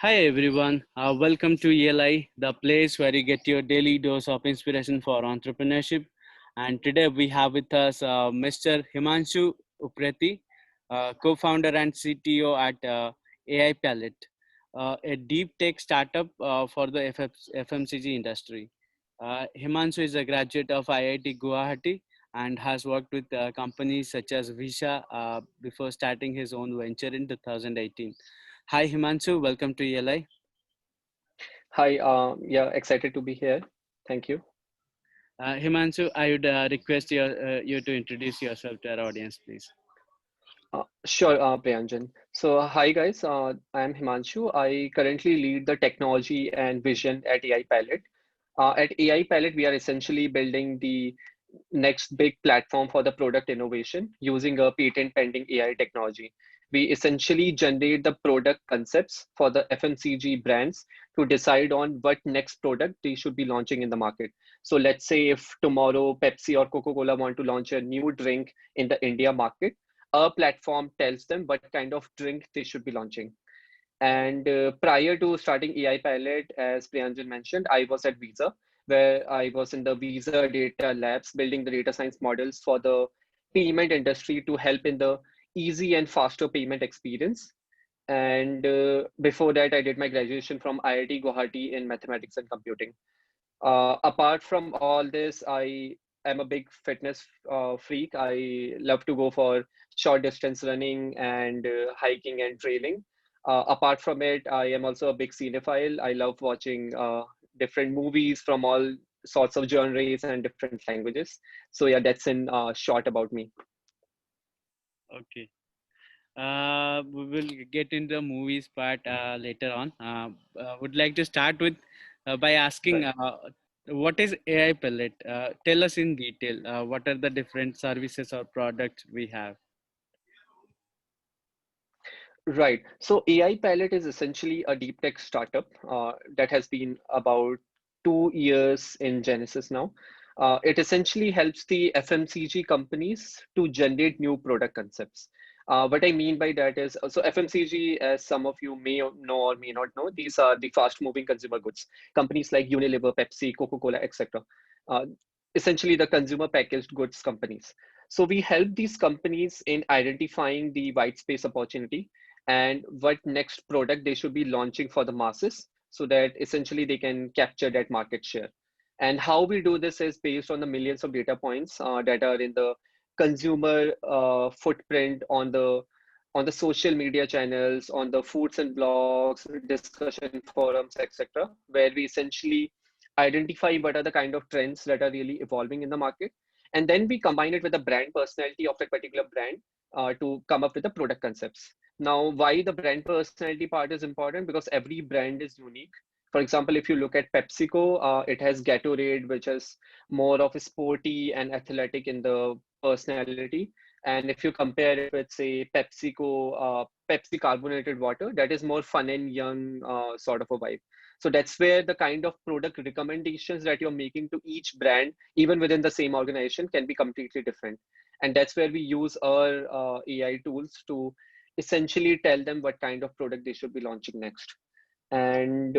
Hi everyone, welcome to ELI, the place where you get your daily dose of inspiration for entrepreneurship. And today we have with us Mr. Himanshu Upreti, co-founder and CTO at AI Palette, a deep tech startup for the FMCG industry. Himanshu is a graduate of IIT Guwahati and has worked with companies such as Visha before starting his own venture in 2018. Hi Himanshu, welcome to ELI. Hi, yeah, excited to be here. Thank you. Himanshu, I would request you to introduce yourself to our audience, please. Sure, Priyanjan. So, hi guys, I am Himanshu. I currently lead the technology and vision at AI Palette. At AI Palette, we are essentially building the next big platform for the product innovation using a patent pending AI technology. We essentially generate the product concepts for the FMCG brands to decide on what next product they should be launching in the market. So let's say if tomorrow Pepsi or Coca-Cola want to launch a new drink in the India market, a platform tells them what kind of drink they should be launching. And prior to starting AI Pilot, as Priyanjan mentioned, I was at Visa, where I was in the Visa data labs building the data science models for the payment industry to help in the easy and faster payment experience. And before that, I did my graduation from IIT Guwahati in mathematics and computing. Apart from all this, I am a big fitness freak. I love to go for short distance running and hiking and trailing. Apart from it, I am also a big cinephile. I love watching different movies from all sorts of genres and different languages. So yeah, that's in short about me. Okay. We will get into the movies part later on. Would like to start with by asking Right. what is AI Pellet? Tell us in detail what are the different services or products we have. Right. So AI Pilot is essentially a deep tech startup that has been about 2 years in Genesis now. It essentially helps the FMCG companies to generate new product concepts. What I mean by that is, so FMCG, as some of you may know or may not know, these are the fast-moving consumer goods. Companies like Unilever, Pepsi, Coca-Cola, etc. Uh, Essentially, the consumer packaged goods companies. So we help these companies in identifying the white space opportunity and what next product they should be launching for the masses so that essentially they can capture that market share. And how we do this is based on the millions of data points that are in the consumer footprint on the social media channels, on the foods and blogs, discussion forums, etc., where we essentially identify what are the kind of trends that are really evolving in the market, and then we combine it with the brand personality of that particular brand to come up with the product concepts. Now, why the brand personality part is important? Because every brand is unique. For example, if you look at PepsiCo, it has Gatorade, which is more of a sporty and athletic in the personality. And if you compare it with, say, Pepsi carbonated water, that is more fun and young sort of a vibe. So that's where the kind of product recommendations that you're making to each brand, even within the same organization, can be completely different. And that's where we use our AI tools to essentially tell them what kind of product they should be launching next. And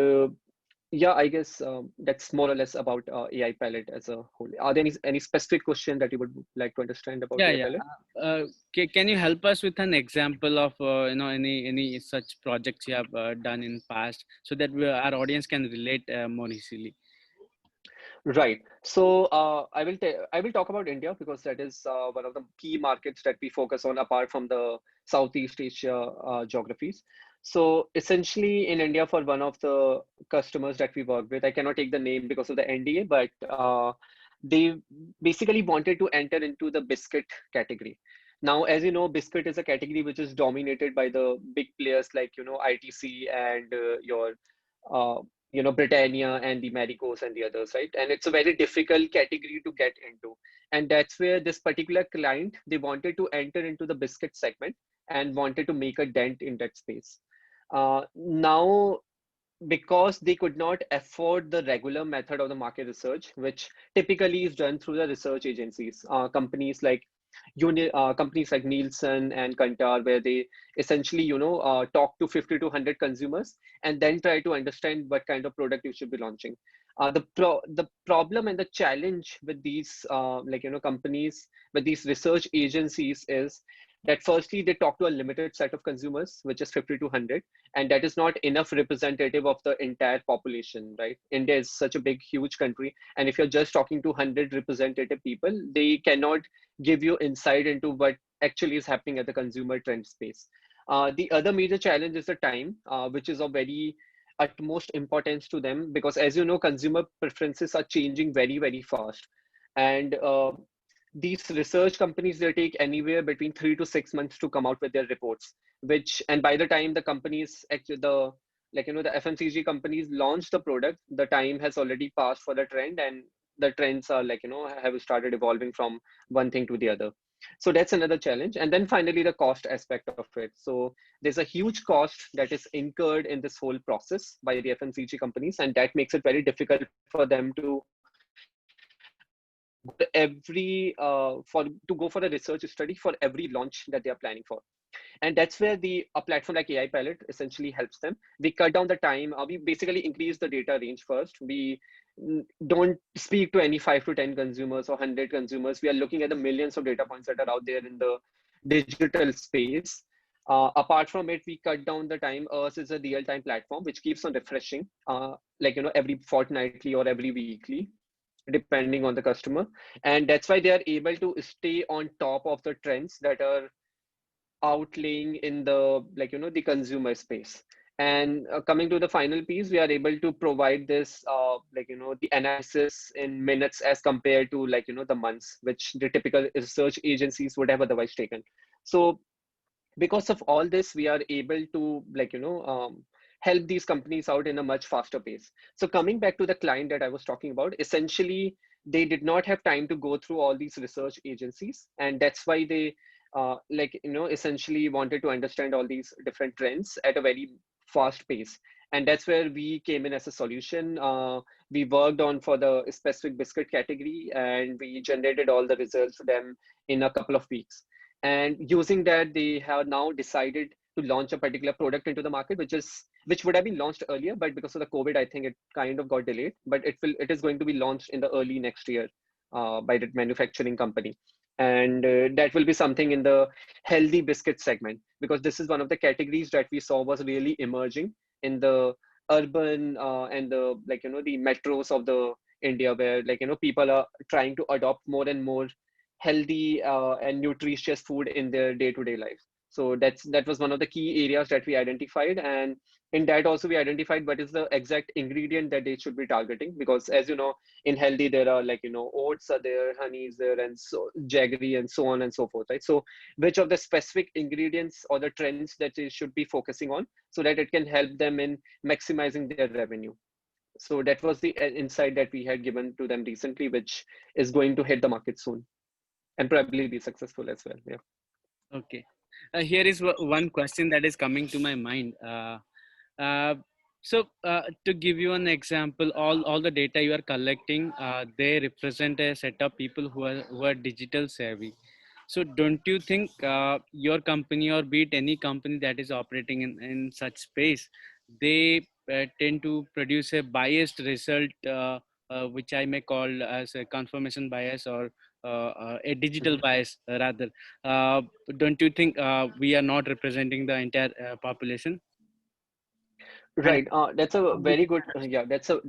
yeah, I guess that's more or less about AI Palette as a whole. Are there any specific question that you would like to understand about Yeah, AI yeah. Palette? Can you help us with an example of any such projects you have done in past so that our audience can relate more easily? Right. So I will talk about India because that is one of the key markets that we focus on apart from the Southeast Asia geographies. So essentially in India, for one of the customers that we work with, I cannot take the name because of the NDA, but they basically wanted to enter into the biscuit category. Now, as you know, biscuit is a category which is dominated by the big players like, ITC and your uh, Britannia and the Maricos and the others, right? And it's a very difficult category to get into. And that's where this particular client, they wanted to enter into the biscuit segment and wanted to make a dent in that space. Now, because they could not afford the regular method of the market research, which typically is done through the research agencies, companies like companies like Nielsen and Kantar, where they essentially, talk to 50 to 100 consumers and then try to understand what kind of product you should be launching. The problem and the challenge with these companies, with these research agencies, is that firstly they talk to a limited set of consumers, which is 50 to 100, and that is not enough representative of the entire population, right? India is such a big, huge country, and if you're just talking to 100 representative people, they cannot give you insight into what actually is happening at the consumer trend space. The other major challenge is the time, which is of very utmost importance to them, because as you know, consumer preferences are changing very, very fast. And these research companies, they take anywhere between 3 to 6 months to come out with their reports, which, and by the time the companies actually, the FMCG companies launch the product, the time has already passed for the trend, and the trends are have started evolving from one thing to the other. So that's another challenge. And then finally, the cost aspect of it. So there's a huge cost that is incurred in this whole process by the FMCG companies, and that makes it very difficult for them to go for a research study for every launch that they are planning for. And that's where a platform like AI Palette essentially helps them. We cut down the time. We basically increase the data range first. We don't speak to any 5 to 10 consumers or 100 consumers. We are looking at the millions of data points that are out there in the digital space. Apart from it, we cut down the time. Ours is a real-time platform which keeps on refreshing, every fortnightly or every weekly, depending on the customer. And that's why they are able to stay on top of the trends that are outlaying in the consumer space. And coming to the final piece, we are able to provide this the analysis in minutes as compared to the months which the typical research agencies would have otherwise taken. So because of all this, we are able to help these companies out in a much faster pace. So coming back to the client that I was talking about, essentially they did not have time to go through all these research agencies, and that's why they essentially wanted to understand all these different trends at a very fast pace. And that's where we came in as a solution. We worked on for the specific biscuit category, and we generated all the results for them in a couple of weeks. And using that, they have now decided to launch a particular product into the market, which would have been launched earlier, but because of the COVID, I think it kind of got delayed. But it is going to be launched in the early next year by the manufacturing company. And that will be something in the healthy biscuit segment, because this is one of the categories that we saw was really emerging in the urban and the metros of the India, where people are trying to adopt more and more healthy and nutritious food in their day-to-day life. So that was one of the key areas that we identified. And in that also we identified what is the exact ingredient that they should be targeting, because as you know, in healthy there are oats are there, honey is there, and so jaggery and so on and so forth, right? So which of the specific ingredients or the trends that they should be focusing on, so that it can help them in maximizing their revenue. So that was the insight that we had given to them recently, which is going to hit the market soon and probably be successful as well. Yeah. Okay. Here is one question that is coming to my mind. To give you an example, all the data you are collecting, they represent a set of people who are digital savvy. So don't you think your company, or be it any company that is operating in such space, they tend to produce a biased result, which I may call as a confirmation bias, or a digital bias rather. Don't you think we are not representing the entire population? And Right. That's a very good. Yeah, that's a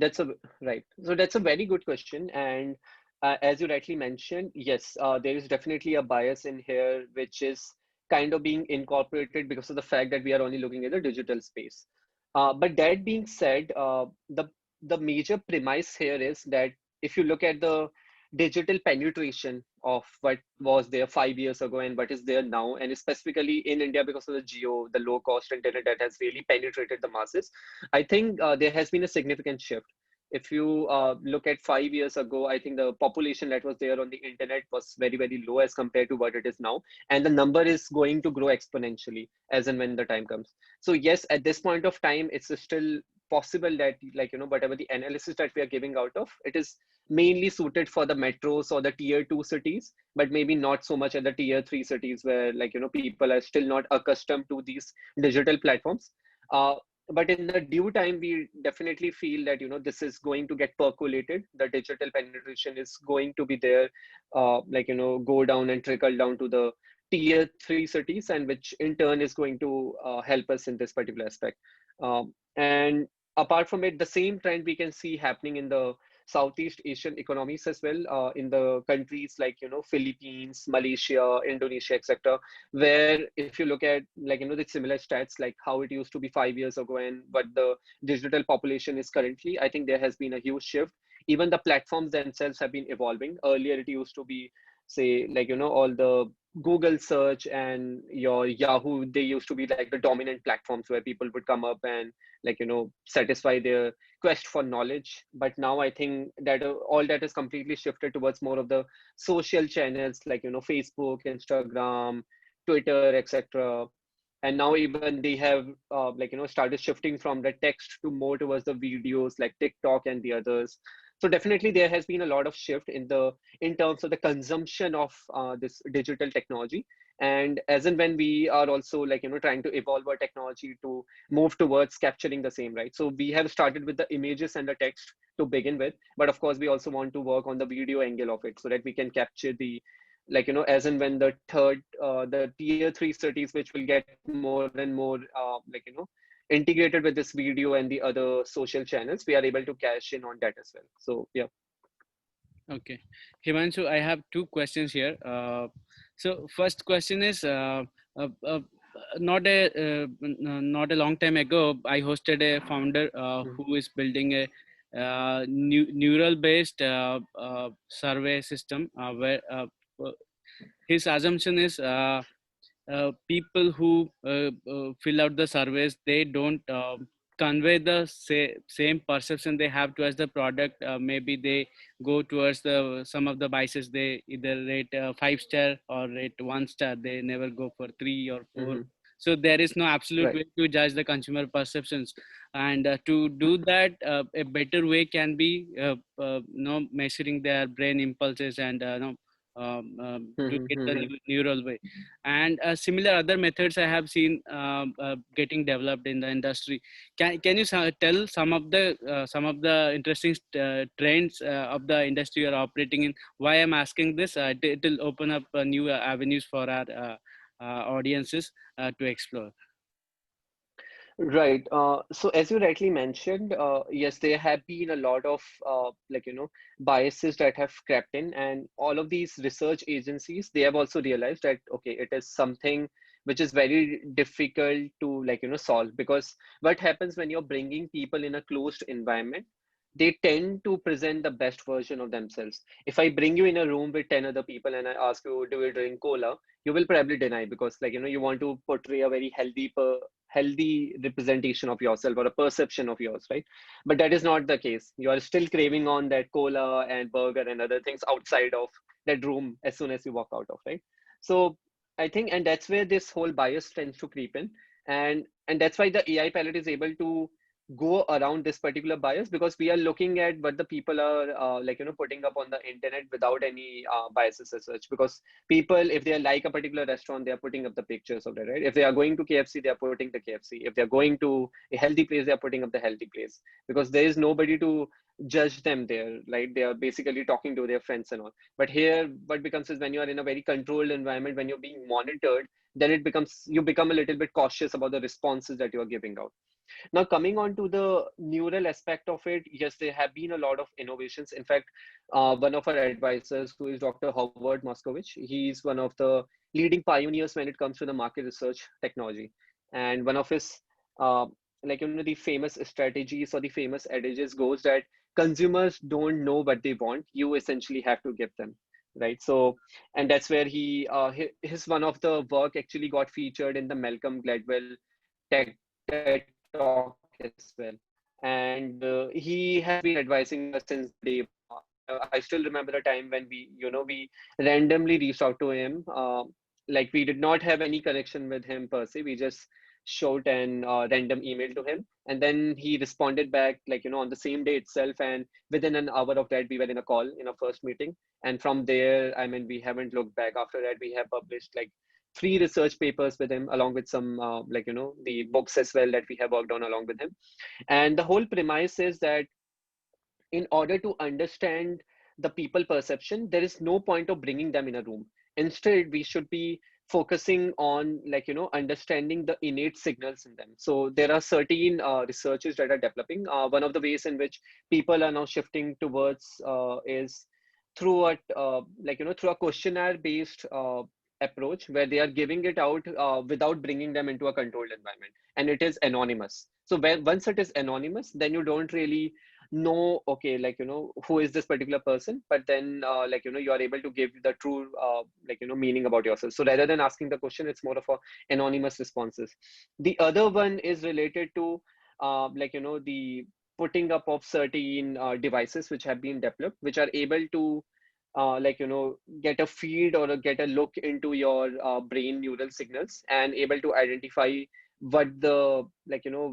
right. So that's a very good question. And as you rightly mentioned, yes, there is definitely a bias in here, which is kind of being incorporated because of the fact that we are only looking at the digital space. But that being said, the major premise here is that if you look at the digital penetration of what was there 5 years ago and what is there now, and specifically in India, because of the geo, the low cost internet that has really penetrated the masses, I think there has been a significant shift. If you look at 5 years ago, I think the population that was there on the internet was very, very low as compared to what it is now. And the number is going to grow exponentially as and when the time comes. So yes, at this point of time, it's still possible that whatever the analysis that we are giving out of, it is mainly suited for the metros or the tier 2 cities, but maybe not so much at the tier 3 cities where people are still not accustomed to these digital platforms. But in the due time, we definitely feel that this is going to get percolated. The digital penetration is going to be there, go down and trickle down to the tier 3 cities, and which in turn is going to help us in this particular aspect. And apart from it, the same trend we can see happening in the Southeast Asian economies as well, in the countries like Philippines, Malaysia, Indonesia, etc., where if you look at the similar stats, like how it used to be 5 years ago and what the digital population is currently, I think there has been a huge shift. Even the platforms themselves have been evolving. Earlier it used to be, say, all the Google search and your Yahoo, they used to be like the dominant platforms where people would come up and satisfy their quest for knowledge. But now I think that all that is completely shifted towards more of the social channels like Facebook, Instagram, Twitter, etc. And now even they have started shifting from the text to more towards the videos like TikTok and the others. So definitely there has been a lot of shift in terms of the consumption of this digital technology. And as and when we are also trying to evolve our technology to move towards capturing the same, right? So we have started with the images and the text to begin with, but of course we also want to work on the video angle of it so that we can capture the as and when the tier 3 cities, which will get more and more integrated with this video and the other social channels, we are able to cash in on that as well. So yeah. Okay, Himanshu, I have two questions here. So first question is, uh, uh, not a long time ago, I hosted a founder who is building a neural based survey system where his assumption is people who fill out the surveys, they don't convey the same perception they have towards the product. Maybe they go towards the some of the biases, they either rate 5 star or rate 1 star, they never go for 3 or 4. Mm-hmm. So there is no absolute Right. way to judge the consumer perceptions, and to do that, a better way can be measuring their brain impulses and to get the Mm-hmm. neural way. And similar other methods I have seen getting developed in the industry. Can you tell some of the interesting trends of the industry you are operating in? Why I'm asking this, it will open up new avenues for our audiences to explore. Right. So as you rightly mentioned, yes, there have been a lot of biases that have crept in, and all of these research agencies, they have also realized that okay, it is something which is very difficult to solve, because what happens when you're bringing people in a closed environment, they tend to present the best version of themselves. If I bring you in a room with 10 other people and I ask you, do you drink cola? You will probably deny, because you want to portray a very healthy representation of yourself or a perception of yours, right? But that is not the case. You are still craving on that cola and burger and other things outside of that room as soon as you walk out of, right? So I think, and that's where this whole bias tends to creep in. And that's why the AI palette is able to go around this particular bias, because we are looking at what the people are putting up on the internet without any biases as such. Because people, if they like a particular restaurant, they are putting up the pictures of it, right? If they are going to KFC, they are putting the KFC. If they're going to a healthy place, they are putting up the healthy place, because there is nobody to judge them there, right? They are basically talking to their friends and all. But here what becomes is, when you are in a very controlled environment, when you're being monitored, then you become a little bit cautious about the responses that you are giving out. Now, coming on to the neural aspect of it, yes, there have been a lot of innovations. In fact, one of our advisors, who is Dr. Howard Moscovich, he's one of the leading pioneers when it comes to the market research technology. And one of his, uh, the famous strategies or the famous adages goes that consumers don't know what they want. You essentially have to give them. Right. So, and that's where his one of the work actually got featured in the Malcolm Gladwell TED Talk as well. And he has been advising us since day one. I still remember the time when we randomly reached out to him. Like, we did not have any connection with him per se. We just shot an random email to him, and then he responded back like on the same day itself. And within an hour of that, we were in a call in a first meeting, and from there, I mean, we haven't looked back. After that, we have published like 3 research papers with him, along with some the books as well that we have worked on along with him. And the whole premise is that in order to understand the people perception, there is no point of bringing them in a room. Instead, we should be focusing on understanding the innate signals in them. So there are certain researches that are developing. One of the ways in which people are now shifting towards is through through a questionnaire based approach, where they are giving it out without bringing them into a controlled environment, and it is anonymous. So once it is anonymous, then you don't really know, okay, who is this particular person, but then you are able to give the true meaning about yourself. So rather than asking the question, it's more of a anonymous responses. The other one is related to the putting up of certain devices which have been developed, which are able to get a feed or get a look into your brain neural signals, and able to identify what the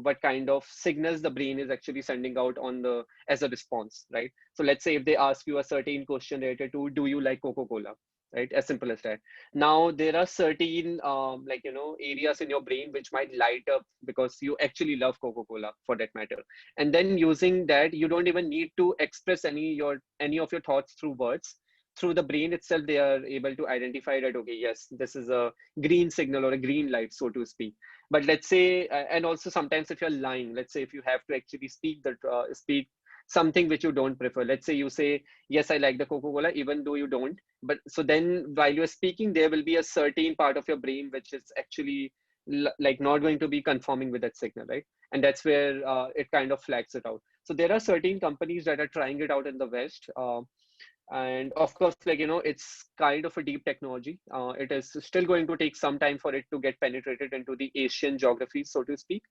what kind of signals the brain is actually sending out on the as a response, right? So let's say if they ask you a certain question related to, do you like Coca-Cola, right? As simple as that. Now there are certain areas in your brain which might light up because you actually love Coca-Cola, for that matter. And then using that, you don't even need to express any of your thoughts through words. Through the brain itself, they are able to identify that, okay, yes, this is a green signal or a green light, so to speak. But let's say, and also sometimes if you're lying, let's say if you have to actually speak something which you don't prefer. Let's say you say, yes, I like the Coca-Cola, even though you don't. But so then while you're speaking, there will be a certain part of your brain which is actually like not going to be conforming with that signal, right? And that's where it kind of flags it out. So there are certain companies that are trying it out in the West. And of course, it's kind of a deep technology. It is still going to take some time for it to get penetrated into the Asian geography, so to speak.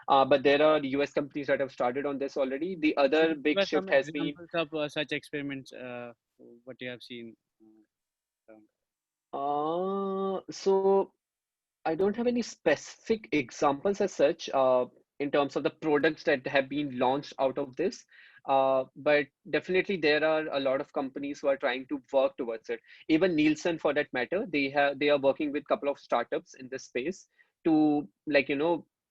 But there are US companies that have started on this already. The Can other you give big us some shift has been examples of such experiments, what you have seen around? so I don't have any specific examples as such in terms of the products that have been launched out of this. But definitely there are a lot of companies who are trying to work towards it. Even Nielsen, for that matter, they are working with a couple of startups in this space to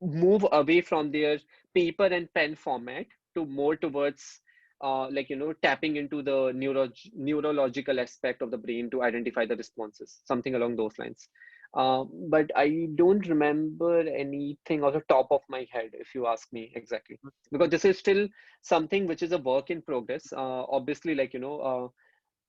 move away from their paper and pen format to more towards tapping into the neurological aspect of the brain to identify the responses, something along those lines. But I don't remember anything off the top of my head, if you ask me exactly, because this is still something which is a work in progress. Obviously,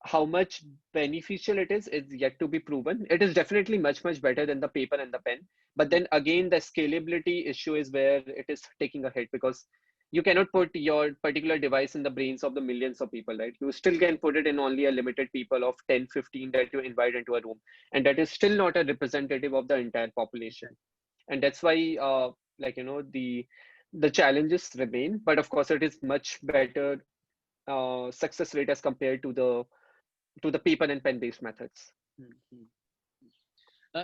how much beneficial it is yet to be proven. It is definitely much better than the paper and the pen. But then again, the scalability issue is where it is taking a hit, because you cannot put your particular device in the brains of the millions of people, right? You still can put it in only a limited people of 10, 15 that you invite into a room. And that is still not a representative of the entire population. And that's why, the challenges remain. But of course, it is much better success rate as compared to the paper and pen based methods. Mhm.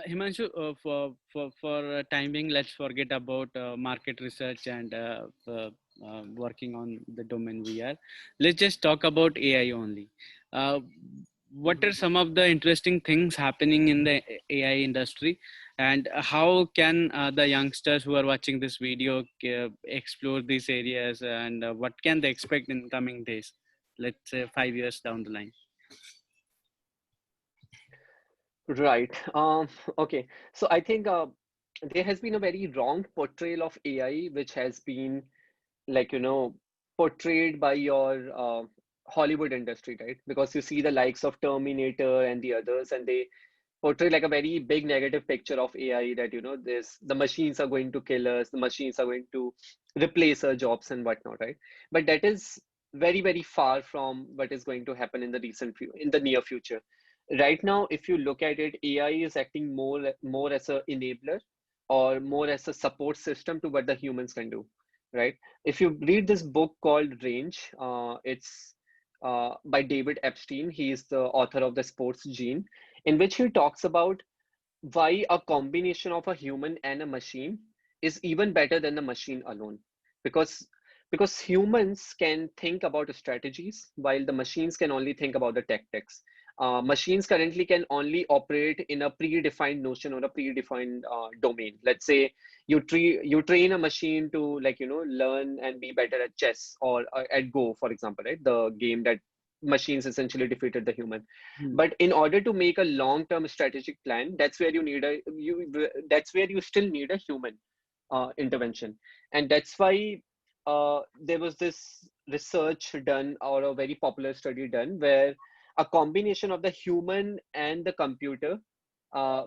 Himanshu, for time being, let's forget about market research and working on the domain we are. Let's just talk about AI only. Uh, what are Mhm. some of the interesting things happening in the AI industry, and how can the youngsters who are watching this video explore these areas, and what can they expect in coming days? Let's say 5 years down the line. Right. Okay. So I think there has been a very wrong portrayal of AI, which has been like, portrayed by your Hollywood industry, right? Because you see the likes of Terminator and the others, and they portray like a very big negative picture of AI, that, this the machines are going to kill us, the machines are going to replace our jobs and whatnot, right? But that is very far from what is going to happen in the in the near future. Right now, if you look at it, AI is acting more as a enabler, or more as a support system to what the humans can do, right? If you read this book called Range, it's by David Epstein. He is the author of The Sports Gene, in which he talks about why a combination of a human and a machine is even better than the machine alone, because humans can think about strategies while the machines can only think about the tactics. Machines currently can only operate in a predefined notion or a predefined domain. Let's say you train a machine to, like, learn and be better at chess or at Go, for example, right? The game that machines essentially defeated the human. Hmm. But in order to make a long-term strategic plan, that's where that's where you still need a human intervention. And that's why there was this research done, or a very popular study done, where a combination of the human and the computer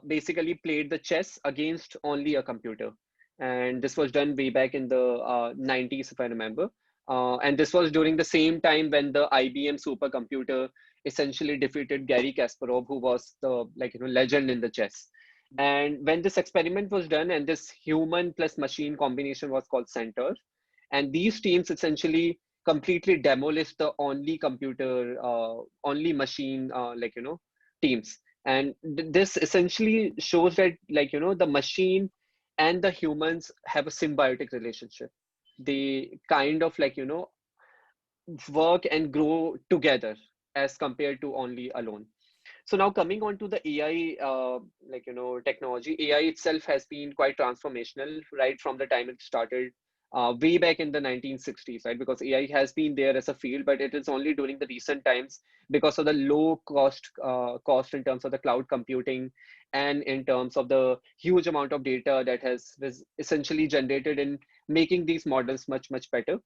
basically played the chess against only a computer. And this was done way back in the 90s, if I remember. And this was during the same time when the IBM supercomputer essentially defeated Gary Kasparov, who was the, like, legend in the chess. And when this experiment was done, and this human plus machine combination was called Center, and these teams essentially completely demolished the only computer, only machine, teams. And this essentially shows that, like, the machine and the humans have a symbiotic relationship. They kind of, like, work and grow together as compared to only alone. So now coming on to the AI, technology, AI itself has been quite transformational right from the time it started, way back in the 1960s, right? Because AI has been there as a field, but it is only during the recent times, because of the low cost in terms of the cloud computing, and in terms of the huge amount of data that was essentially generated in making these models much, much better.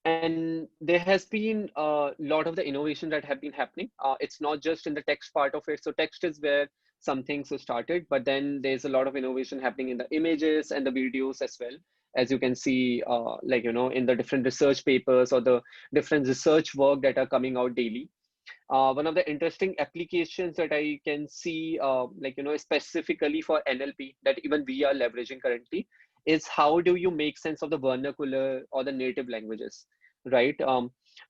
And there has been a lot of the innovation that have been happening. It's not just in the text part of it. So text is where some things were started, but then there's a lot of innovation happening in the images and the videos as well. As you can see, in the different research papers or the different research work that are coming out daily. One of the interesting applications that I can see, specifically for NLP, that even we are leveraging currently, is how do you make sense of the vernacular or the native languages, right?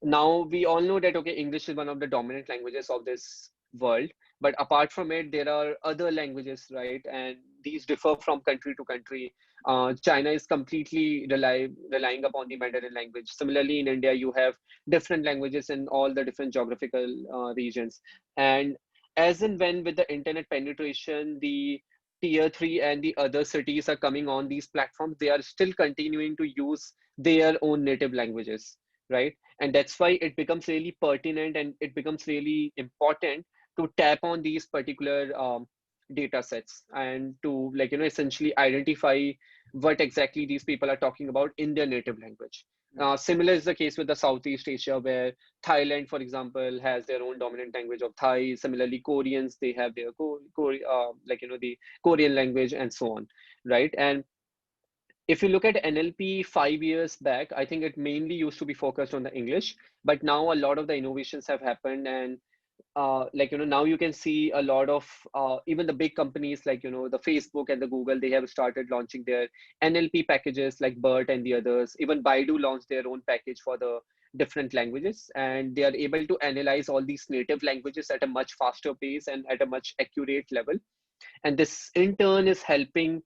Now we all know that, okay, English is one of the dominant languages of this world, but apart from it, there are other languages, right? And these differ from country to country. China is completely relying upon the Mandarin language. Similarly, in India, you have different languages in all the different geographical regions. And as and when with the internet penetration, the tier 3 and the other cities are coming on these platforms, they are still continuing to use their own native languages, right? And that's why it becomes really pertinent and it becomes really important to tap on these particular data sets, and to, essentially identify what exactly these people are talking about in their native language. Similar is the case with the Southeast Asia, where Thailand, for example, has their own dominant language of Thai. Similarly, Koreans, they have their the Korean language, and so on, right? And if you look at NLP 5 years back, I think it mainly used to be focused on the English, but now a lot of the innovations have happened. And now you can see a lot of even the big companies, like, the Facebook and the Google, they have started launching their NLP packages, like BERT and the others. Even Baidu launched their own package for the different languages, and they are able to analyze all these native languages at a much faster pace and at a much accurate level. And this in turn is helping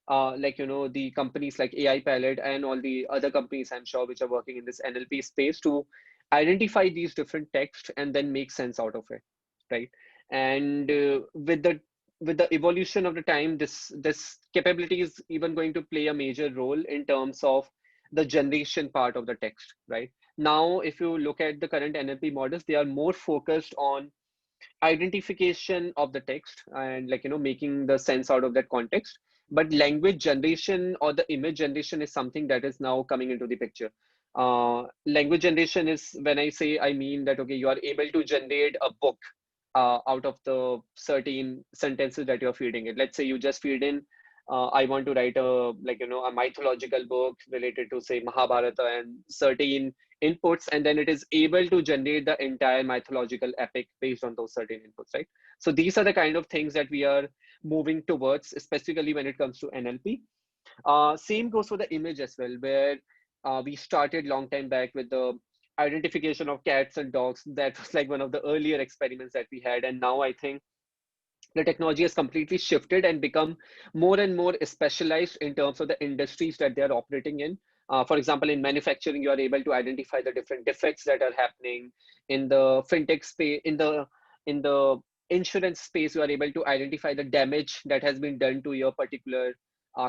the companies like AI Palette and all the other companies, I'm sure, which are working in this NLP space, to identify these different texts and then make sense out of it, right? And with the evolution of the time, this capability is even going to play a major role in terms of the generation part of the text, right? Now, if you look at the current NLP models, they are more focused on identification of the text and, making the sense out of that context. But language generation or the image generation is something that is now coming into the picture. Language generation is, when I say, I mean that, okay, you are able to generate a book out of the certain sentences that you're feeding it. Let's say you just feed in, I want to write a mythological book related to, say, Mahabharata, and certain inputs, and then it is able to generate the entire mythological epic based on those certain inputs, right? So these are the kind of things that we are moving towards, specifically when it comes to NLP. Same goes for the image as well, where we started long time back with the identification of cats and dogs. That was like one of the earlier experiments that we had. And now I think the technology has completely shifted and become more and more specialized in terms of the industries that they are operating in. For example, in manufacturing, you are able to identify the different defects that are happening. In the fintech space, in the insurance space, you are able to identify the damage that has been done to your particular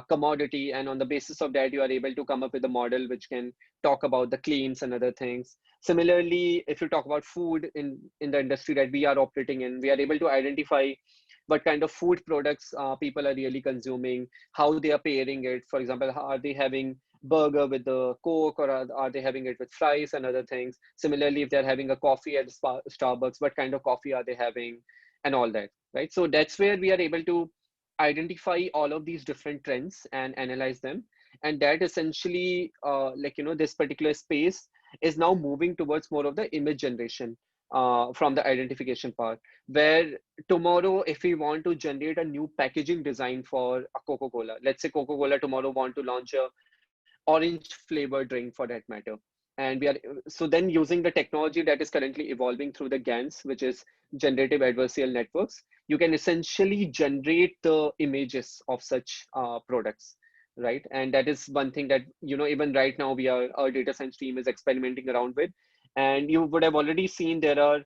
commodity, and on the basis of that, you are able to come up with a model which can talk about the claims and other things. Similarly, if you talk about food in the industry that we are operating in, we are able to identify what kind of food products people are really consuming, how they are pairing it. For example, are they having burger with the Coke, or are they having it with fries and other things? Similarly, if they're having a coffee at Starbucks, what kind of coffee are they having, and all that, right? So that's where we are able to identify all of these different trends and analyze them. And that essentially, this particular space is now moving towards more of the image generation from the identification part, where tomorrow, if we want to generate a new packaging design for a Coca-Cola, let's say Coca-Cola tomorrow want to launch a orange flavored drink for that matter. And we are so then using the technology that is currently evolving through the GANs, which is generative adversarial networks, you can essentially generate the images of such products, right? And that is one thing that, even right now our data science team is experimenting around with. And you would have already seen there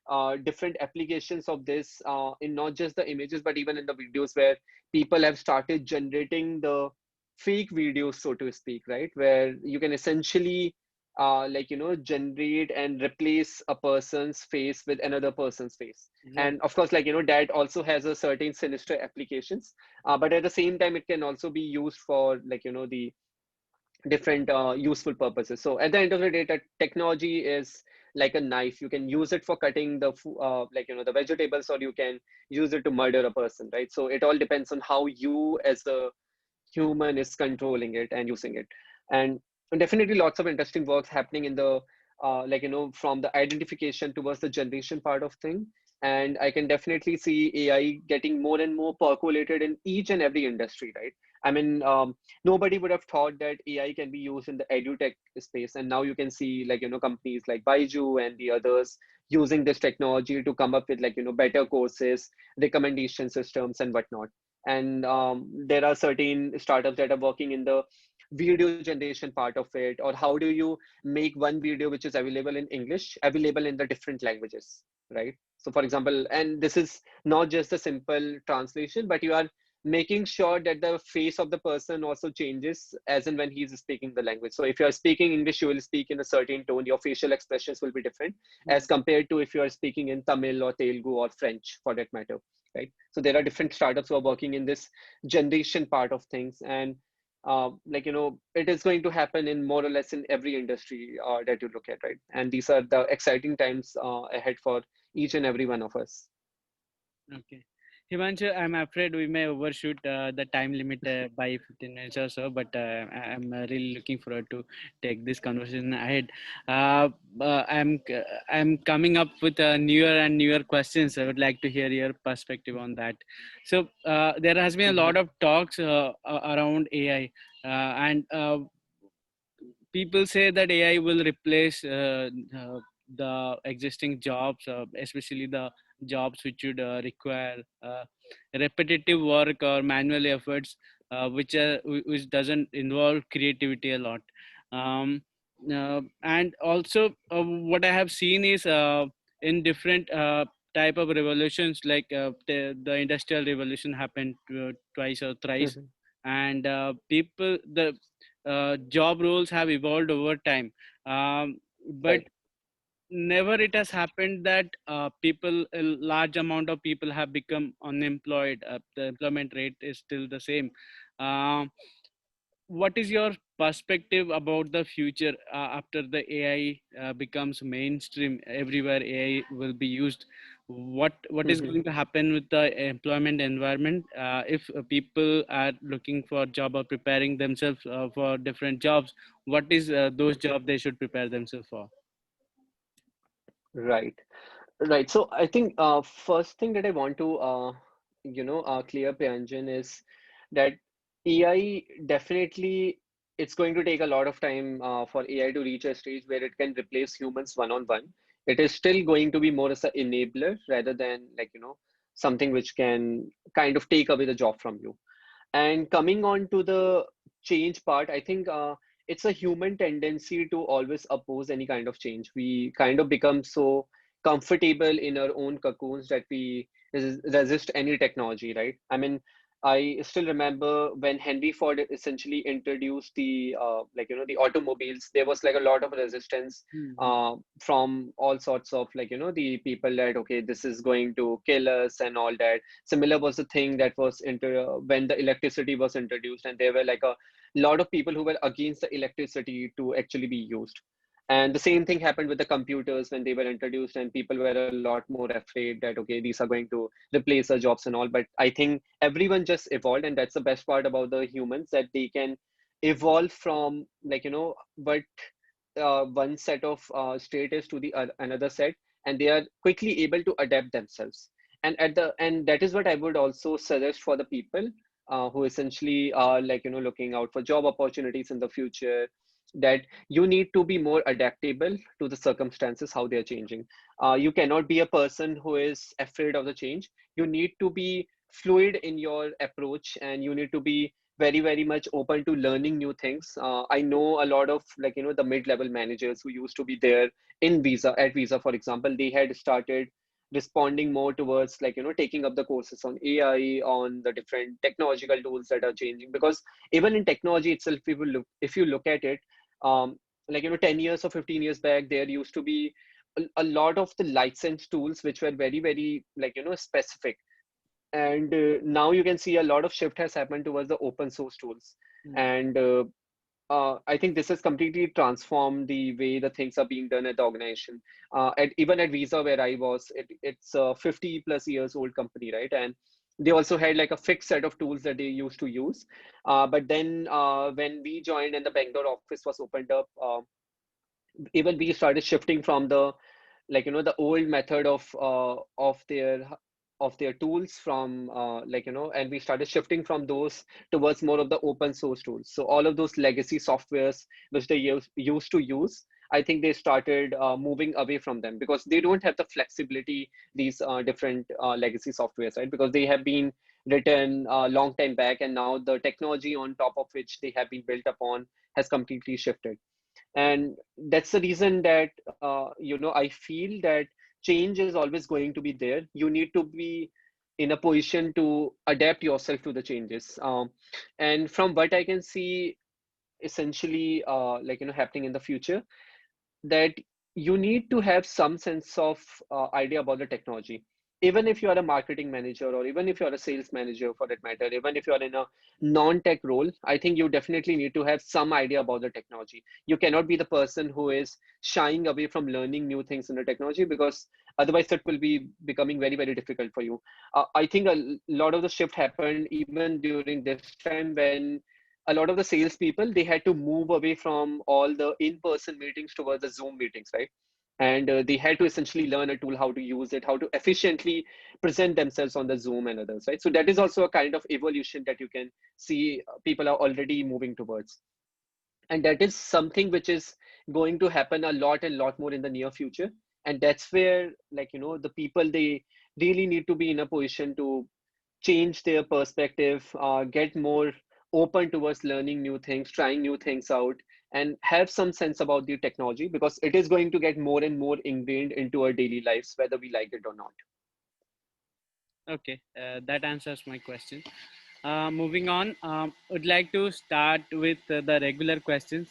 are different applications of this in not just the images, but even in the videos, where people have started generating the fake videos, so to speak, right? Where you can essentially generate and replace a person's face with another person's face. Yeah. And of course, that also has a certain sinister applications, but at the same time, it can also be used for the different useful purposes. So at the end of the day, that technology is like a knife. You can use it for cutting the vegetables, or you can use it to murder a person, right? So it all depends on how you as a human is controlling it and using it. And definitely lots of interesting works happening in the from the identification towards the generation part of thing. And I can definitely see AI getting more and more percolated in each and every industry, right? I mean, nobody would have thought that AI can be used in the edutech space, and now you can see companies like Baiju and the others using this technology to come up with better courses, recommendation systems, and whatnot. And there are certain startups that are working in the video generation part of it, or how do you make one video which is available in English available in the different languages, right? So for example, and this is not just a simple translation, but you are making sure that the face of the person also changes as in when he's speaking the language. So if you are speaking English, you will speak in a certain tone, your facial expressions will be different as compared to if you are speaking in Tamil or Telugu or French for that matter, right? So there are different startups who are working in this generation part of things. And it is going to happen in more or less in every industry that you look at, right? And these are the exciting times ahead for each and every one of us. Okay. Himanshu, I'm afraid we may overshoot the time limit by 15 minutes or so, but I'm really looking forward to take this conversation ahead. Uh, I'm coming up with newer and newer questions. I would like to hear your perspective on that. So there has been a Mhm. lot of talks around AI, and people say that AI will replace the existing jobs, especially the jobs which would require repetitive work or manual efforts, which doesn't involve creativity a lot. Um, and also, what I have seen is in different type of revolutions, like the industrial revolution happened twice or thrice, Mhm. and the job roles have evolved over time, but Right. never it has happened that a large amount of people have become unemployed. The employment rate is still the same. um, what is your perspective about the future after the AI becomes mainstream? Everywhere AI will be used. What is Mhm. going to happen with the employment environment if people are looking for job or preparing themselves for different jobs? What is those jobs they should prepare themselves for? Right. Right. So I think first thing that I want to clear Priyanjan is that AI definitely, it's going to take a lot of time for AI to reach a stage where it can replace humans one on one. It is still going to be more as an enabler rather than something which can kind of take away the job from you. And coming on to the change part, I think it's a human tendency to always oppose any kind of change. We kind of become so comfortable in our own cocoons that we resist any technology, right? I mean, I still remember when Henry Ford essentially introduced the the automobiles. There was like a lot of resistance Mhm. from all sorts of the people that okay, this is going to kill us and all that. Similar was the thing that was when the electricity was introduced, and there were like a lot of people who were against the electricity to actually be used. And the same thing happened with the computers when they were introduced, and people were a lot more afraid that okay, these are going to replace our jobs and all. But I think everyone just evolved, and that's the best part about the humans, that they can evolve from but one set of status to the another set, and they are quickly able to adapt themselves. And that is what I would also suggest for the people who essentially are looking out for job opportunities in the future, that you need to be more adaptable to the circumstances how they are changing. You cannot be a person who is afraid of the change. You need to be fluid in your approach, and you need to be very much open to learning new things. I know a lot of the mid-level managers who used to be there in Visa, for example. They had started responding more towards taking up the courses on AI, on the different technological tools that are changing. Because even in technology itself, if you look at it, um, 10 years or 15 years back, there used to be a lot of the license tools which were very specific. And now you can see a lot of shift has happened towards the open source tools. Mhm. And I think this has completely transformed the way the things are being done at the organization. Even at Visa, where I was, it's a 50 plus years old company, right? And they also had like a fixed set of tools that they used to use. But then when we joined and the Bangalore office was opened up, even we started shifting from the the old method of their tools from and we started shifting from those towards more of the open source tools. So all of those legacy softwares which they used to use, I think they started moving away from them, because they don't have the flexibility, these different legacy softwares, right? Because they have been written a long time back, and now the technology on top of which they have been built upon has completely shifted. And that's the reason that I feel that change is always going to be there. You need to be in a position to adapt yourself to the changes. And from what I can see, essentially happening in the future, that you need to have some sense of idea about the technology. Even if you are a marketing manager, or even if you are a sales manager for that matter, even if you are in a non-tech role, I think you definitely need to have some idea about the technology. You cannot be the person who is shying away from learning new things in the technology, because otherwise it will be becoming very difficult for you. I think a lot of the shift happened even during this time, when a lot of the salespeople, they had to move away from all the in-person meetings towards the Zoom meetings, right? And they had to essentially learn a tool, how to use it, how to efficiently present themselves on the Zoom and others, right? So that is also a kind of evolution that you can see people are already moving towards. And that is something which is going to happen a lot more in the near future. And that's where the people, they really need to be in a position to change their perspective, get more open towards learning new things, trying new things out, and have some sense about the technology, because it is going to get more and more ingrained into our daily lives, whether we like it or not. Okay, that answers my question. Moving on, would like to start with the regular questions.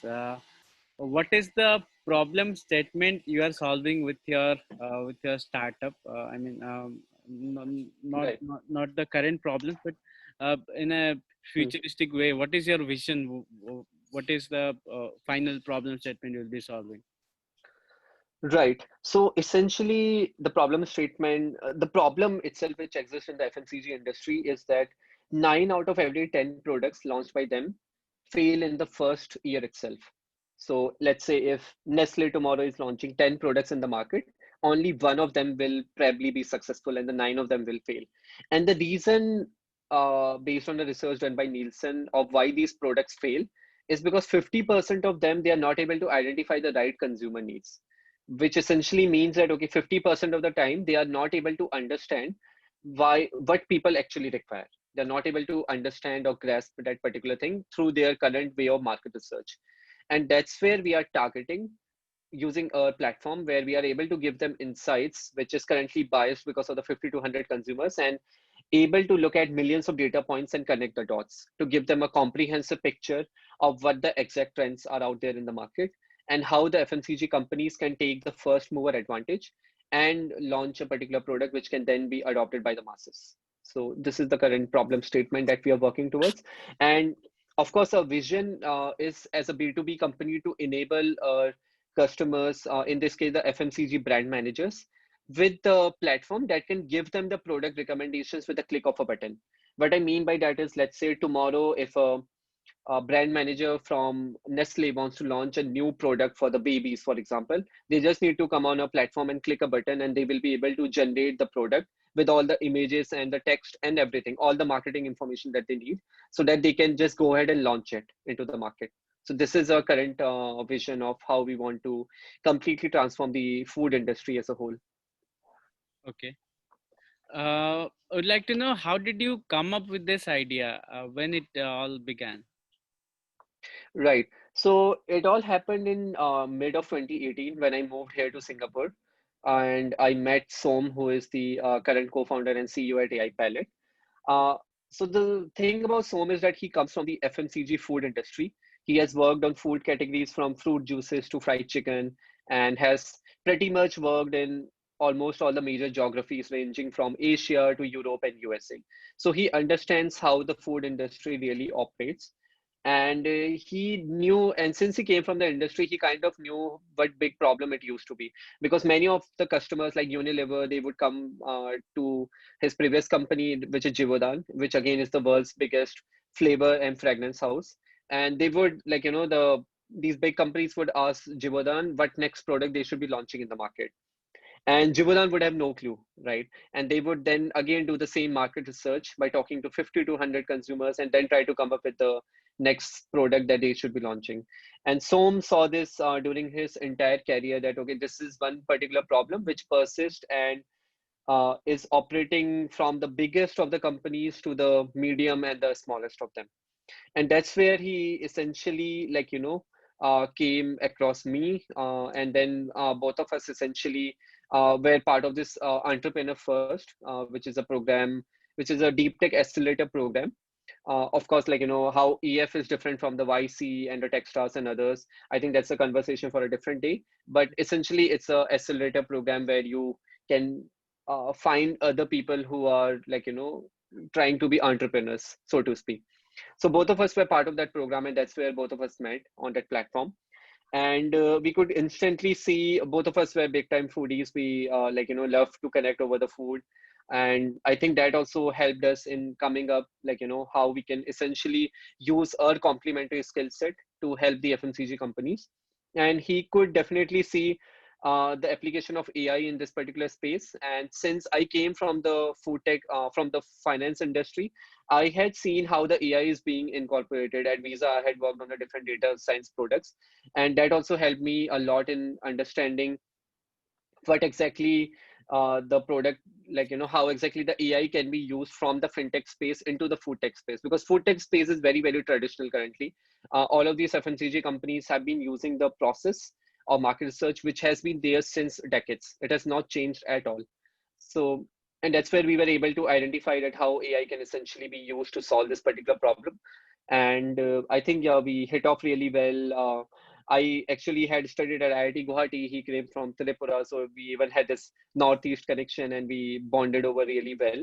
What is the problem statement you are solving with your startup? I mean, Right. not the current problems, but in a Hmm. futuristic way. What is your vision? What is the final problem statement you'll be solving? Right. So essentially, the problem itself which exists in the FMCG industry is that 9 out of every 10 products launched by them fail in the first year itself. So let's say if Nestle tomorrow is launching 10 products in the market, only one of them will probably be successful and the nine of them will fail. And the reason, based on the research done by Nielsen, of why these products fail is because 50% of them, they are not able to identify the right consumer needs, which essentially means that, okay, 50% of the time, they are not able to understand why what people actually require. They're not able to understand or grasp that particular thing through their current way of market research. And that's where we are targeting using our platform, where we are able to give them insights, which is currently biased because of the 50 to 100 consumers, and able to look at millions of data points and connect the dots to give them a comprehensive picture of what the exact trends are out there in the market, and how the FMCG companies can take the first mover advantage and launch a particular product which can then be adopted by the masses. So this is the current problem statement that we are working towards. And of course, our vision is as a B2B company to enable customers, in this case, the FMCG brand managers, with the platform that can give them the product recommendations with a click of a button. What I mean by that is, let's say tomorrow, if a brand manager from Nestle wants to launch a new product for the babies, for example, they just need to come on a platform and click a button, and they will be able to generate the product with all the images and the text and everything, all the marketing information that they need, so that they can just go ahead and launch it into the market. So this is our current vision of how we want to completely transform the food industry as a whole. Okay. I would like to know, how did you come up with this idea? When it all began? Right. So it all happened in mid of 2018 when I moved here to Singapore, and I met Som, who is the current co-founder and CEO at AI Palette. Uh, so the thing about Som is that he comes from the FMCG food industry. He has worked on food categories from fruit juices to fried chicken, and has pretty much worked in almost all the major geographies ranging from Asia to Europe and USA. So he understands how the food industry really operates. And he knew, and since he came from the industry, he kind of knew what big problem it used to be, because many of the customers like Unilever, they would come to his previous company, which is Jivodan, which again is the world's biggest flavor and fragrance house. And they would, like, these big companies would ask Jivodan what next product they should be launching in the market. And Jivodan would have no clue, right? And they would then again do the same market research by talking to 50 to 100 consumers, and then try to come up with the next product that they should be launching. And Som saw this during his entire career, that, okay, this is one particular problem which persists and is operating from the biggest of the companies to the medium and the smallest of them. And that's where he essentially, came across me, and then both of us essentially were part of this entrepreneur first, which is a program, which is a deep tech accelerator program. Of course, how EF is different from the YC and the Techstars and others, I think that's a conversation for a different day. But essentially, it's a accelerator program where you can find other people who are, trying to be entrepreneurs, so to speak. So both of us were part of that program, and that's where both of us met on that platform. And we could instantly see both of us were big time foodies. We love to connect over the food. And I think that also helped us in coming up, how we can essentially use our complementary skill set to help the FMCG companies. And he could definitely see the application of AI in this particular space. And since I came from the food tech, from the finance industry, I had seen how the AI is being incorporated at Visa. I had worked on the different data science products, and that also helped me a lot in understanding what exactly the product, how exactly the AI can be used from the fintech space into the food tech space, because food tech space is very, very traditional currently. All of these FMCG companies have been using the process of market research, which has been there since decades. It has not changed at all. So, and that's where we were able to identify that how AI can essentially be used to solve this particular problem. And I think, yeah, we hit off really well. I actually had studied at IIT Guwahati. He came from Tripura, so we even had this northeast connection, and we bonded over really well.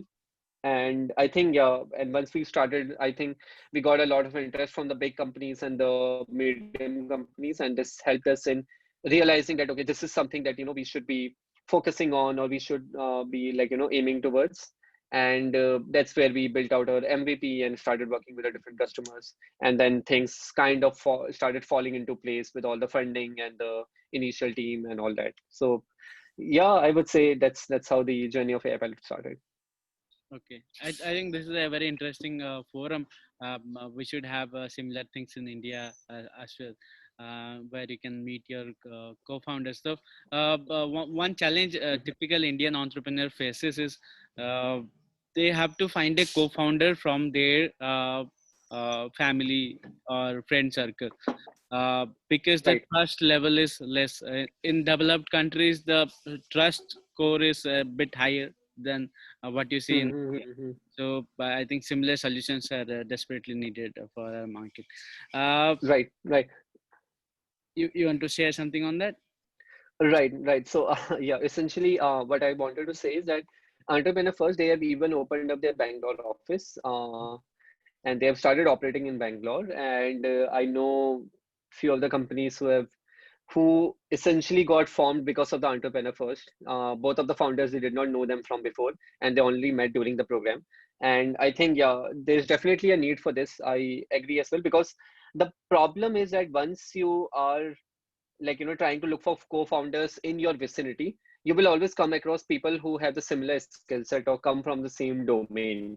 And I think, yeah, and once we started, I think we got a lot of interest from the big companies and the medium companies, and this helped us in realizing that, okay, this is something that, we should be focusing on, or we should be, aiming towards. And that's where we built out our MVP and started working with the different customers. And then things kind of started falling into place with all the funding and the initial team and all that. So yeah, I would say that's how the journey of AI Pilot started. Okay, I think this is a very interesting forum. We should have similar things in India as well, where you can meet your co-founders. So, one challenge typical Indian entrepreneur faces is they have to find a co-founder from their family or friend circle, because the Right. trust level is less. In developed countries, the trust score is a bit higher than what you see in India. Mm-hmm. So I think similar solutions are desperately needed for our market. Uh, Right, right. you want to share something on that? Right, right. So, yeah, essentially, what I wanted to say is that Entrepreneur First, they have even opened up their Bangalore office, and they have started operating in Bangalore. And I know few of the companies who essentially got formed because of the Entrepreneur First. Both of the founders, they did not know them from before, and they only met during the program. And I think, yeah, there's definitely a need for this. I agree as well, because the problem is that once you are trying to look for co-founders in your vicinity, you will always come across people who have the similar skill set or come from the same domain.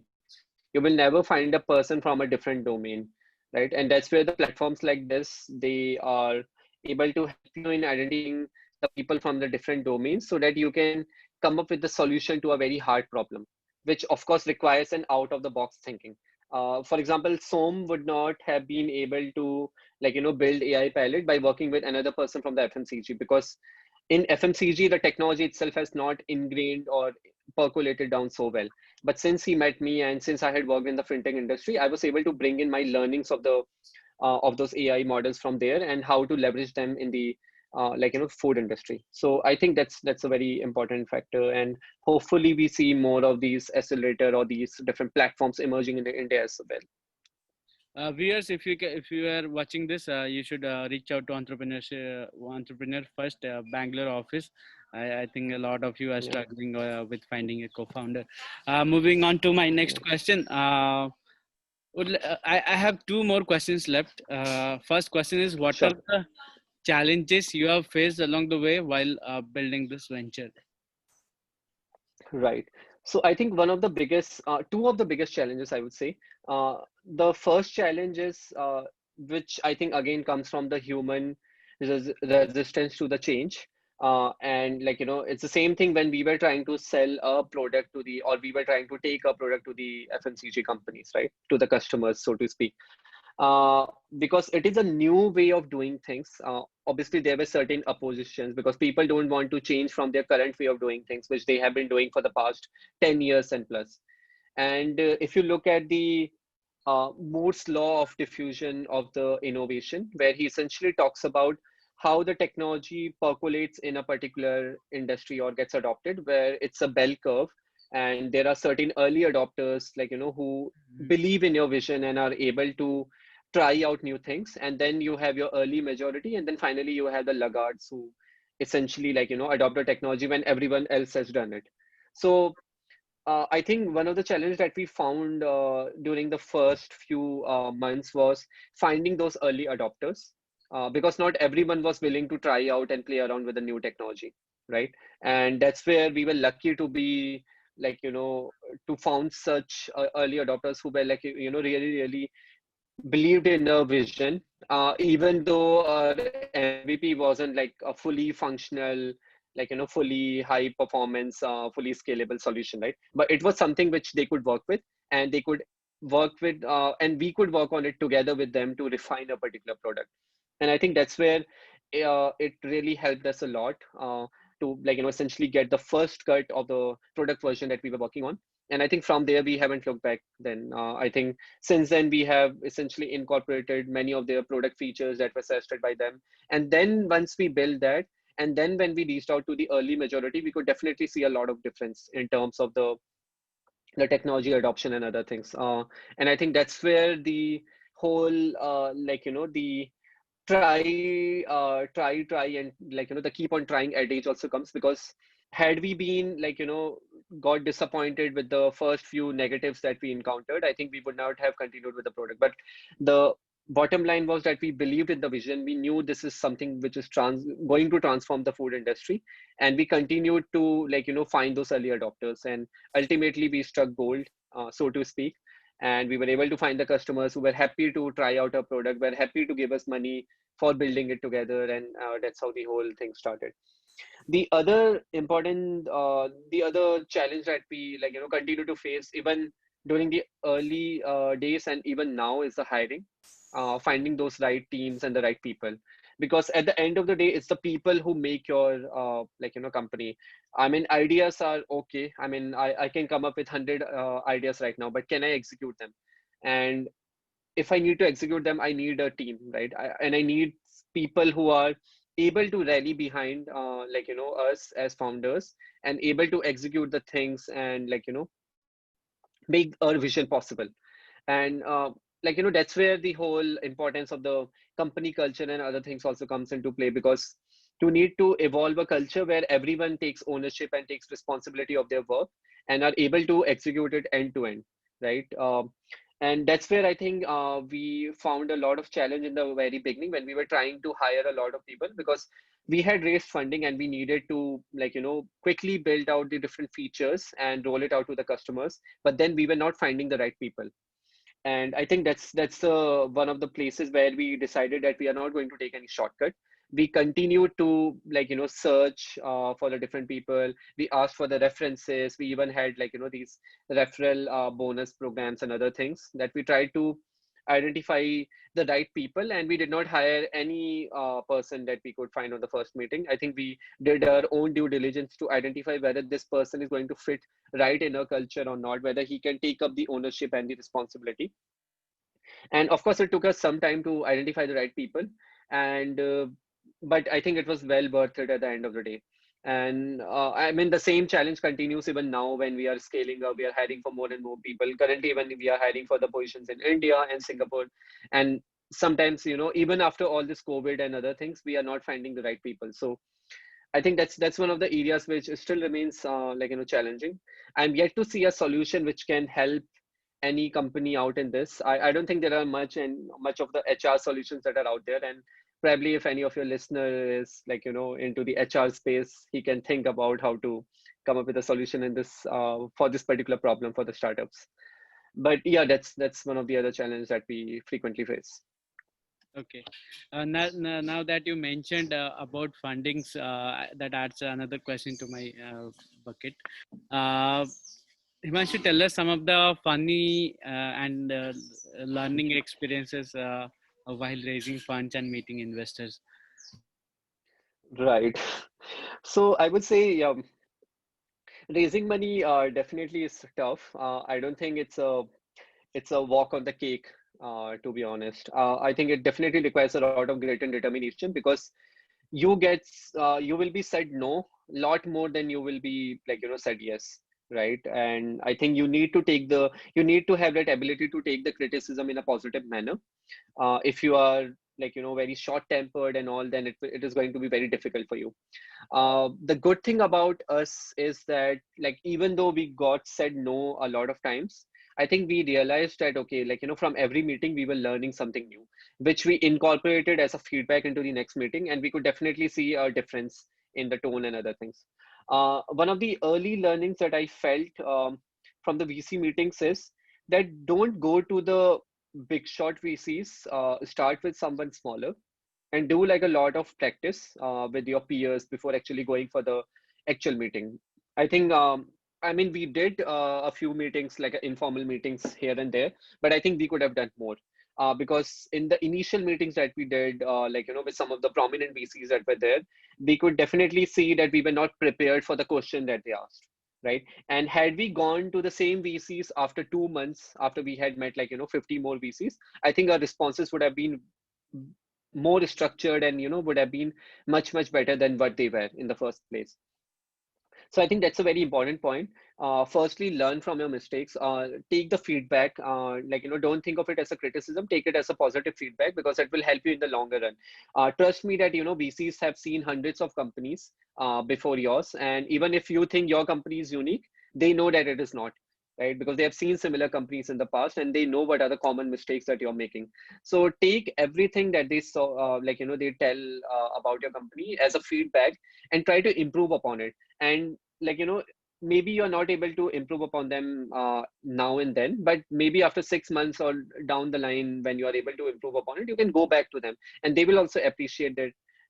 You will never find a person from a different domain, right? And that's where the platforms like this, they are able to help you in identifying the people from the different domains so that you can come up with the solution to a very hard problem, which of course requires an out of the box thinking. For example, Som would not have been able to build AI pilot by working with another person from the FMCG, because in FMCG the technology itself has not ingrained or percolated down so well. But since he met me and since I had worked in the fintech industry, I was able to bring in my learnings of those AI models from there and how to leverage them in the food industry. So I think that's a very important factor, and hopefully we see more of these accelerator or these different platforms emerging in India as well. Viewers, if you are watching this, you should reach out to entrepreneur first Bangalore office. I think a lot of you are Yeah, struggling with finding a co-founder. Moving on to my next yeah, question. I have two more questions left. First question is, what are sure. the challenges you have faced along the way while building this venture? Right. So I think one of the biggest, two of the biggest challenges, I would say. The first challenge is, which I think again comes from the human resistance to the change. And it's the same thing when we were trying to sell a product or we were trying to take a product to the FMCG companies, right? To the customers, so to speak. Because it is a new way of doing things. Obviously, there were certain oppositions because people don't want to change from their current way of doing things, which they have been doing for the past 10 years and plus. And if you look at the Moore's law of diffusion of the innovation, where he essentially talks about how the technology percolates in a particular industry or gets adopted, where it's a bell curve, and there are certain early adopters, who believe in your vision and are able to try out new things, and then you have your early majority, and then finally you have the laggards who essentially adopt the technology when everyone else has done it. So I think one of the challenges that we found during the first few months was finding those early adopters, because not everyone was willing to try out and play around with the new technology, right? And that's where we were lucky to be, to found such early adopters who were really, really believed in our vision, even though our MVP wasn't like a fully functional, fully high performance, fully scalable solution, right? But it was something which they could work with, and they could work with, and we could work on it together with them to refine a particular product. And I think that's where it really helped us a lot to essentially get the first cut of the product version that we were working on. And I think from there we haven't looked back. Then I think since then we have essentially incorporated many of their product features that were suggested by them. And then once we built that, and then when we reached out to the early majority, we could definitely see a lot of difference in terms of the technology adoption and other things. And I think that's where the whole the try and the keep on trying adage also comes, because had we been got disappointed with the first few negatives that we encountered, I think we would not have continued with the product. But the bottom line was that we believed in the vision. We knew this is something which is going to transform the food industry, and we continued to find those early adopters, and ultimately we struck gold, so to speak. And we were able to find the customers who were happy to try out our product, were happy to give us money for building it together, and that's how the whole thing started. The other important, the other challenge that we continue to face even during the early days and even now is the hiring, finding those right teams and the right people. Because at the end of the day, it's the people who make your company. I mean, ideas are okay. I mean, I can come up with 100 ideas right now, but can I execute them? And if I need to execute them, I need a team, right? And I need people who are able to rally behind, us as founders and able to execute the things and make our vision possible. And that's where the whole importance of the company culture and other things also comes into play, because you need to evolve a culture where everyone takes ownership and takes responsibility of their work and are able to execute it end to end, right? And that's where I think we found a lot of challenge in the very beginning when we were trying to hire a lot of people, because we had raised funding and we needed to quickly build out the different features and roll it out to the customers, but then we were not finding the right people. And I think that's one of the places where we decided that we are not going to take any shortcut. We continue to search for the different people. We asked for the references. We even had these referral bonus programs and other things that we tried to identify the right people, and we did not hire any person that we could find on the first meeting. I think we did our own due diligence to identify whether this person is going to fit right in our culture or not, whether he can take up the ownership and the responsibility. And of course, it took us some time to identify the right people, and but I think it was well worth it at the end of the day. And I mean, the same challenge continues even now when we are scaling up. We are hiring for more and more people. Currently, when we are hiring for the positions in India and Singapore, and sometimes even after all this COVID and other things, we are not finding the right people. So I think that's one of the areas which still remains challenging. I'm yet to see a solution which can help any company out in this. I don't think there are much of the HR solutions that are out there. And probably if any of your listener is into the HR space, he can think about how to come up with a solution in this for this particular problem for the startups. But yeah, that's one of the other challenges that we frequently face. Okay. Now that you mentioned about fundings, that adds another question to my bucket. Uh, Himanshu, tell us some of the funny and learning experiences while raising funds and meeting investors. Right. So I would say, raising money definitely is tough. I don't think it's a walk on the cake, to be honest. I think it definitely requires a lot of grit and determination, because you will be said no a lot more than you will be said yes, right? And I think you need to have that ability to take the criticism in a positive manner. If you are very short tempered and all, then it is going to be very difficult for you. The good thing about us is that even though we got said no a lot of times, I think we realized that okay, from every meeting we were learning something new, which we incorporated as a feedback into the next meeting, and we could definitely see a difference in the tone and other things. One of the early learnings that I felt from the VC meetings is that don't go to the big shot VCs. Start with someone smaller and do a lot of practice with your peers before actually going for the actual meeting. I think, I mean, we did a few meetings, informal meetings here and there, but I think we could have done more. Because in the initial meetings that we did, with some of the prominent VCs that were there, we could definitely see that we were not prepared for the question that they asked, right? And had we gone to the same VCs after 2 months, after we had met 50 more VCs, I think our responses would have been more structured and would have been much better than what they were in the first place. So I think that's a very important point. Firstly, learn from your mistakes. Take the feedback. Don't think of it as a criticism. Take it as a positive feedback, because it will help you in the longer run. Trust me that VCs have seen hundreds of companies before yours, and even if you think your company is unique, they know that it is not, right? Because they have seen similar companies in the past, and they know what are the common mistakes that you're making. So take everything that they saw, they tell about your company as a feedback, and try to improve upon it. And maybe you're not able to improve upon them now and then, but maybe after 6 months or down the line, when you are able to improve upon it, you can go back to them, and they will also appreciate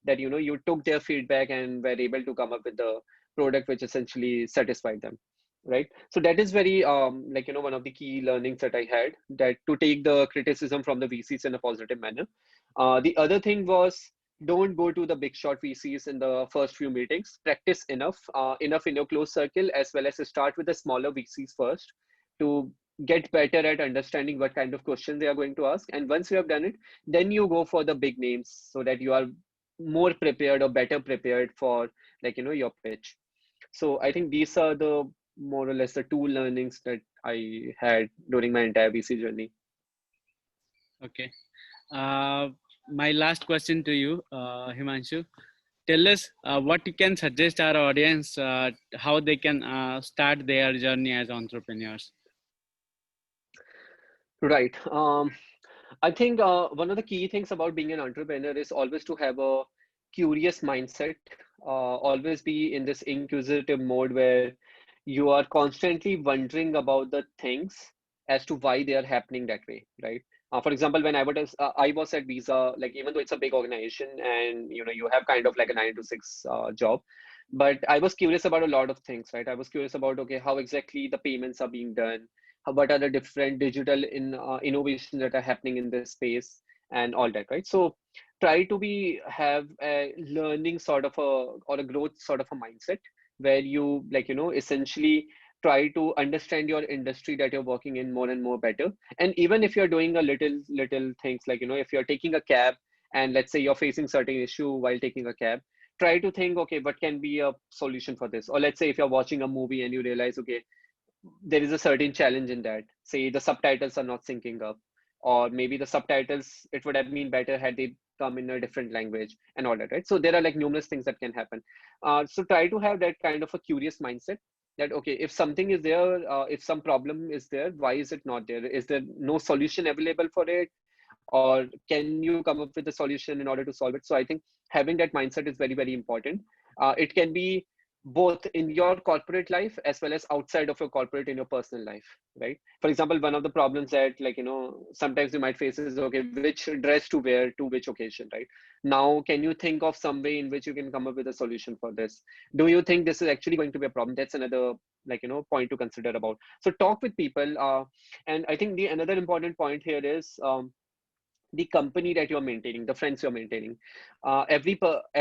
that you took their feedback and were able to come up with the product which essentially satisfied them, right? So that is very one of the key learnings that I had, that to take the criticism from the VCs in a positive manner. The other thing was, don't go to the big shot VCs in the first few meetings. Practice enough in your close circle, as well as to start with the smaller VCs first to get better at understanding what kind of questions they are going to ask. And once you have done it, then you go for the big names so that you are more prepared or better prepared for your pitch. So I think these are the more or less the two learnings that I had during my entire VC journey. Okay. My last question to you, Himanshu. Tell us what you can suggest our audience how they can start their journey as entrepreneurs. Right. I think one of the key things about being an entrepreneur is always to have a curious mindset, always be in this inquisitive mode where you are constantly wondering about the things as to why they are happening that way, right? For example, when I was at Visa, like even though it's a big organization and you have kind of like a 9 to 6 job, but I was curious about a lot of things, right? I was curious about, okay, how exactly the payments are being done, what are the different digital innovations that are happening in this space, and all that, right? So try to have a learning sort of or a growth sort of a mindset where you essentially try to understand your industry that you're working in more and more better. And even if you're doing a little things, like if you're taking a cab and let's say you're facing certain issue while taking a cab, try to think, okay, what can be a solution for this? Or let's say if you're watching a movie and you realize, okay, there is a certain challenge in that. Say the subtitles are not syncing up, or maybe the subtitles, it would have been better had they come in a different language and all that, right? So there are like numerous things that can happen. So try to have that kind of a curious mindset, that okay, if something is there, if some problem is there, why is it not there? Is there no solution available for it, or can you come up with a solution in order to solve it? So I think having that mindset is very, very important. It can be both in your corporate life as well as outside of your corporate in your personal life, right? For example, one of the problems that sometimes you might face is, okay, which dress to wear to which occasion, right? Now can you think of some way in which you can come up with a solution for this? Do you think this is actually going to be a problem? That's another point to consider about. So talk with people, and I think the another important point here is the company that you're maintaining, the friends you're maintaining. As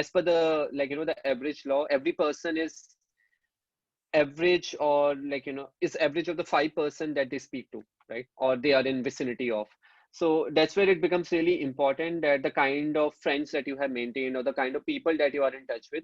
per the the average law, every person is average, or is average of the 5% that they speak to, right? Or they are in vicinity of. So that's where it becomes really important that the kind of friends that you have maintained, or the kind of people that you are in touch with,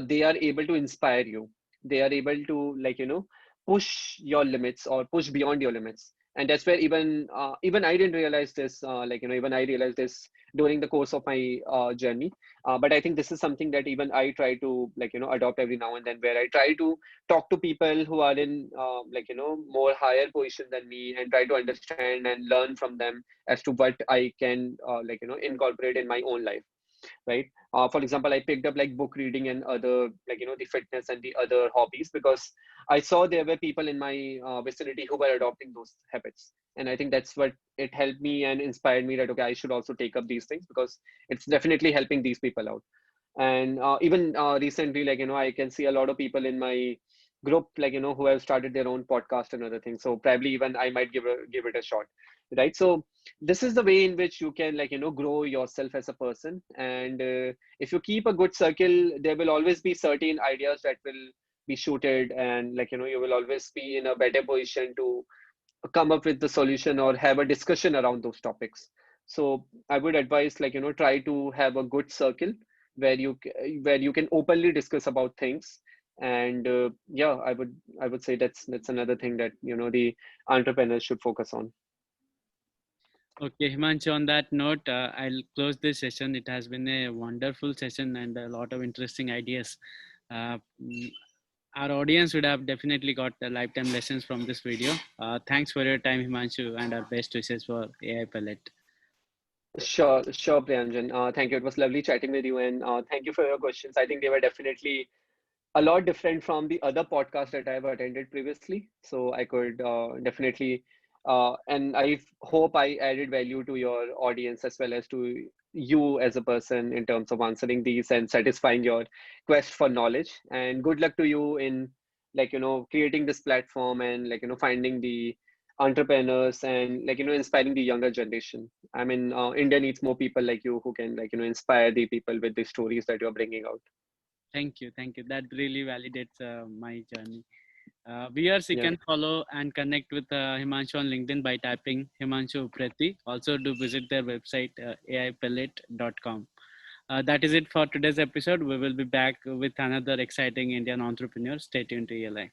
they are able to inspire you. They are able to push your limits or push beyond your limits. And that's where even I didn't realize this, even I realized this during the course of my journey. But I think this is something that even I try to adopt every now and then, where I try to talk to people who are in more higher position than me, and try to understand and learn from them as to what I can incorporate in my own life, right? For example, I picked up like book reading and other the fitness and the other hobbies, because I saw there were people in my vicinity who were adopting those habits. And I think that's what it helped me and inspired me, that okay, I should also take up these things, because it's definitely helping these people out. And even recently, I can see a lot of people in my group who have started their own podcast and other things. So probably even I might give it a shot, right? So this is the way in which you can grow yourself as a person. And if you keep a good circle, there will always be certain ideas that will be shooted, and you will always be in a better position to come up with the solution or have a discussion around those topics. So I would advise try to have a good circle where where you can openly discuss about things. And yeah, I would say that's another thing that the entrepreneurs should focus on. Okay, Himanshu, on that note, I'll close this session. It has been a wonderful session and a lot of interesting ideas. Mm, our audience would have definitely got the lifetime lessons from this video. Thanks for your time, Himanshu, and our best wishes for AI Palette. Sure, Priyanjan. Thank you. It was lovely chatting with you, and thank you for your questions. I think they were definitely a lot different from the other podcasts that I've attended previously. So I could definitely, and I hope I added value to your audience as well as to you as a person in terms of answering these and satisfying your quest for knowledge. And good luck to you in creating this platform and finding the entrepreneurs and inspiring the younger generation. I mean, India needs more people like you who can inspire the people with the stories that you're bringing out. Thank you, thank you. That really validates my journey. Viewers, you Yeah. can follow and connect with Himanshu on LinkedIn by typing Himanshu Upreti. Also, do visit their website, aipalette.com. That is it for today's episode. We will be back with another exciting Indian entrepreneur. Stay tuned to ELI.